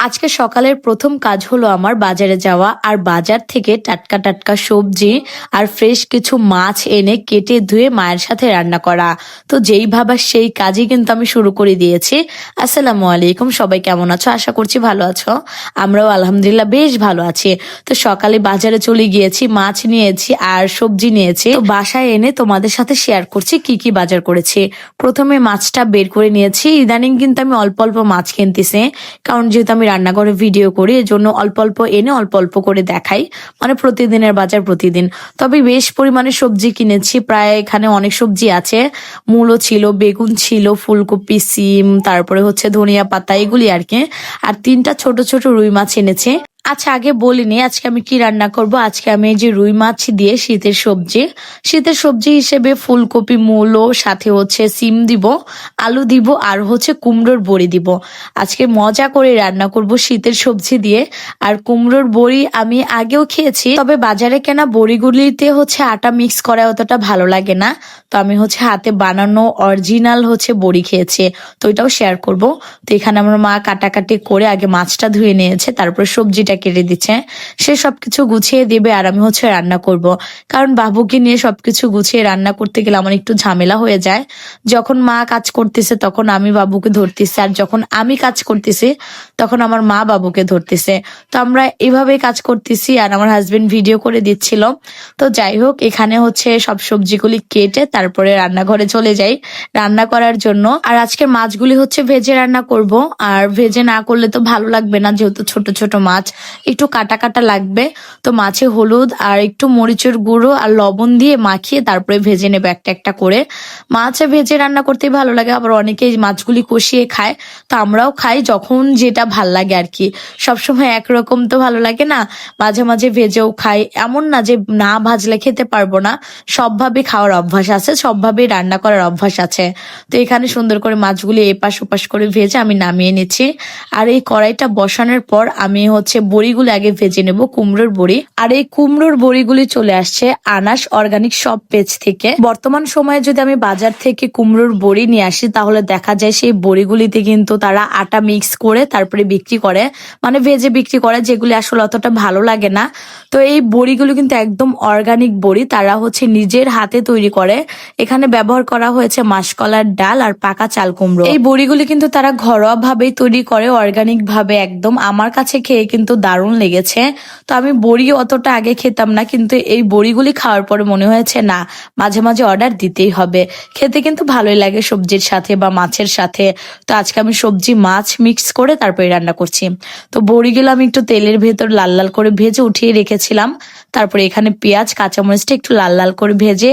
আজকে সকালের প্রথম কাজ হলো আমার বাজারে যাওয়া আর বাজার থেকে টাটকা টাটকা সবজি আর ফ্রেশ কিছু মাছ এনে কেটে ধুয়ে মায়ের সাথে রান্না করা। তো যেই ভাবা সেই কাজই কিন্তু আমি শুরু করে দিয়েছি। আসসালামু আলাইকুম, সবাই কেমন আছো? আশা করছি ভালো আছো। আমরাও আলহামদুলিল্লাহ বেশ ভালো আছি। তো সকালে বাজারে চলে গিয়েছি, মাছ নিয়েছি আর সবজি নিয়েছি। তো বাসায় এনে তোমাদের সাথে শেয়ার করছি কি কি বাজার করেছি। প্রথমে মাছটা বের করে নিয়েছি। ইদানিং কিন্তু আমি অল্প অল্প মাছ কিনতেছি, কারণ যেহেতু আমি রান্নাঘরে ভিডিও করি এজন্য অল্প অল্প এনে অল্প অল্প করে দেখাই, মানে প্রতিদিনের বাজার প্রতিদিন। তবে বেশ পরিমাণে সবজি কিনেছি, প্রায় এখানে অনেক সবজি আছে। মূলো ছিল, বেগুন ছিল, ফুলকপি, সিম, তারপরে হচ্ছে ধনিয়া পাতা, এগুলি আর কি। আর 3টা ছোট ছোট রুই মাছ এনেছি। আচ্ছা, আগে বলিনি আজকে আমি কি রান্না করব। আজকে আমি এই যে রুই মাছ দিয়ে শীতের সবজি হিসেবে ফুলকপি, মূলো, সাথে হচ্ছে সিম দিব, আলু দিব আর হচ্ছে কুমড়োর বড়ি দিব। আজকে মজা করে রান্না করব শীতের সবজি দিয়ে। আর কুমড়োর বড়ি আমি আগেও খেয়েছি, তবে বাজারে কেনা বড়িগুলিতে হচ্ছে আটা মিক্স করা অতটা ভালো লাগে না। তো আমি হচ্ছে হাতে বানানো অরিজিনাল হচ্ছে বড়ি খেয়েছি, তো এটাও শেয়ার করব। তো এখানে আমার মা কাটাকাটি করে আগে মাছটা ধুয়ে নিয়েছে, তারপর সবজিটা কেটে দিচ্ছে। সে সবকিছু গুছিয়ে দিবে আর আমি হচ্ছে রান্না করব। কারণ বাবুকে নিয়ে সবকিছু গুছিয়ে রান্না করতে গেলে আমার একটু ঝামেলা হয়ে যায়। যখন মা কাজ করতেছে তখন আমি বাবুকে ধরতেছি, আর যখন আমি কাজ করতেছি তখন আমার মা বাবুকে ধরতেছে। তো আমরা এভাবেই কাজ করতেছি আর আমার হাজবেন্ড ভিডিও করে দিচ্ছিল। তো যাই হোক, এখানে হচ্ছে সব সবজিগুলি কেটে তারপরে রান্নাঘরে চলে যাই রান্না করার জন্য। আর আজকে মাছগুলি হচ্ছে ভেজে রান্না করব, আর ভেজে না করলে তো ভালো লাগবে না, যেহেতু ছোট ছোট মাছ একটু কাটা কাটা লাগবে। তো মাছে হলুদ আর একটু মরিচের গুঁড়ো আর লবণ দিয়ে মাখিয়ে তারপরে ভেজে নেবে একটা একটা করে। মাছে ভেজে রান্না করতে ভালো লাগে, আবার অনেকেই মাছগুলি কষিয়ে খায়, তো আমরাও খাই যখন যেটা ভাল লাগে আর কি। সবসময় একরকম তো ভালো লাগে না, মাঝে মাঝে ভেজেও খাই। এমন না যে না ভাজলে খেতে পারবো না, সবভাবে খাওয়ার অভ্যাস আছে, সবভাবে রান্না করার অভ্যাস আছে। তো এখানে সুন্দর করে মাছগুলি এপাশ ওপাশ করে ভেজে আমি নামিয়ে নিচ্ছি। আর এই কড়াইটা বসানোর পর আমি হচ্ছে বড়িগুলো আগে ভেজে নেব, কুমড়োর বড়ি। আর এই কুমড়োর বড়িগুলি চলে আসছে আনাস অর্গানিক সব পেজ থেকে। বর্তমান সময়ে যদি আমি বাজার থেকে কুমড়োর বড়ি নিয়ে আসি তাহলে দেখা যায় সেই বড়িগুলিতে কিন্তু তারা আটা মিক্স করে তারপরে বিক্রি করে, মানে ভেজে বিক্রি করে, যেগুলি আসলে অতটা ভালো লাগে না। তো এই বড়িগুলো কিন্তু একদম অর্গানিক বড়ি, তারা হচ্ছে নিজের হাতে তৈরি করে। এখানে ব্যবহার করা হয়েছে মাসকলার ডাল আর পাকা চাল কুমড়ো। এই বড়িগুলি কিন্তু তারা ঘরোয়া ভাবেই তৈরি করে, অর্গানিক ভাবে একদম। আমার কাছে খেয়ে কিন্তু দারুণ লেগেছে। তো আমি বড়ি অতটা আগে খেতাম না, কিন্তু এই বড়িগুলি খাওয়ার পরে মনে হয়েছে না, মাঝে মাঝে অর্ডার দিতেই হবে। খেতে কিন্তু ভালোই লাগে সবজির সাথে বা মাছের সাথে। তো আজকে আমি সবজি মাছ মিক্স করে তারপরে রান্না করছি। তো বড়িগুলো আমি একটু তেলের ভেতর লাল লাল করে ভেজে উঠিয়ে রেখেছিলাম। তারপরে এখানে পেঁয়াজ কাঁচামরিচটা একটু লাল লাল করে ভেজে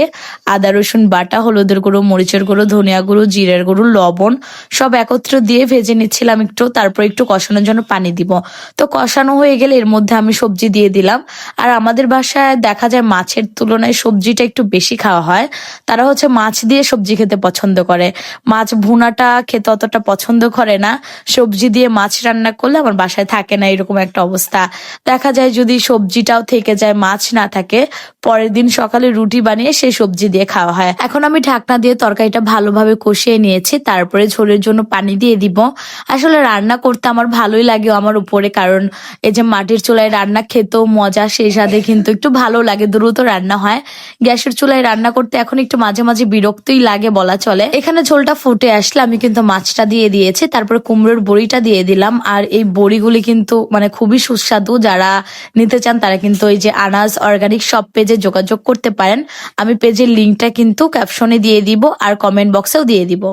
আদা রসুন বাটা, হলুদের গুঁড়ো, মরিচের গুঁড়ো, ধনিয়া গুঁড়ো, জিরের গুঁড়ো, লবণ সব একত্র দিয়ে ভেজে নিচ্ছিলাম একটু। তারপর একটু কষানোর জন্য পানি দিব। তো কষানো হয়ে গেলে এর মধ্যে আমি সবজি দিয়ে দিলাম। আর আমাদের বাসায় দেখা যায় মাছের তুলনায় সবজিটা একটু বেশি খাওয়া হয়। তারা হচ্ছে মাছ দিয়ে সবজি খেতে পছন্দ করে, মাছ ভুনাটা খেতে অতটা পছন্দ করে না। সবজি দিয়ে মাছ রান্না করলে আমার বাসায় থাকে না, এরকম একটা অবস্থা। দেখা যায় যদি সবজিটাও থেকে যায়, মাছ না থাকে, পরের দিন সকালে রুটি বানিয়ে সেই সবজি দিয়ে খাওয়া হয়। এখন আমি ঢাকনা দিয়ে তরকারিটা ভালোভাবে কষিয়ে নিয়েছি, তারপরে ঝোলের জন্য পানি দিয়ে দিব। আসলে রান্না করতে আমার ভালোই লাগে আমার উপরে, কারণ এই যে মাটির চুলায় রান্না খেতেও মজা, সেই সাথে কিন্তু একটু ভালো লাগে, দ্রুত রান্না হয়। গ্যাসের চুলায় রান্না করতে এখন একটু মাঝে মাঝে বিরক্তই লাগে বলা চলে। এখানে ঝোলটা ফুটে আসলে আমি কিন্তু মাছটা দিয়ে দিয়েছি, তারপরে কুমড়োর বড়িটা দিয়ে দিলাম। আর এই বড়িগুলি কিন্তু মানে খুবই সুস্বাদু, যারা নিতে চান তারা কিন্তু এই যে আনাজ অর্গানিক সব পেজে যোগাযোগ করতে পারেন। আমি পেজের লিঙ্কটা কিন্তু ক্যাপশনে দিয়ে দিব আর কমেন্ট বক্সেও দিয়ে দিব।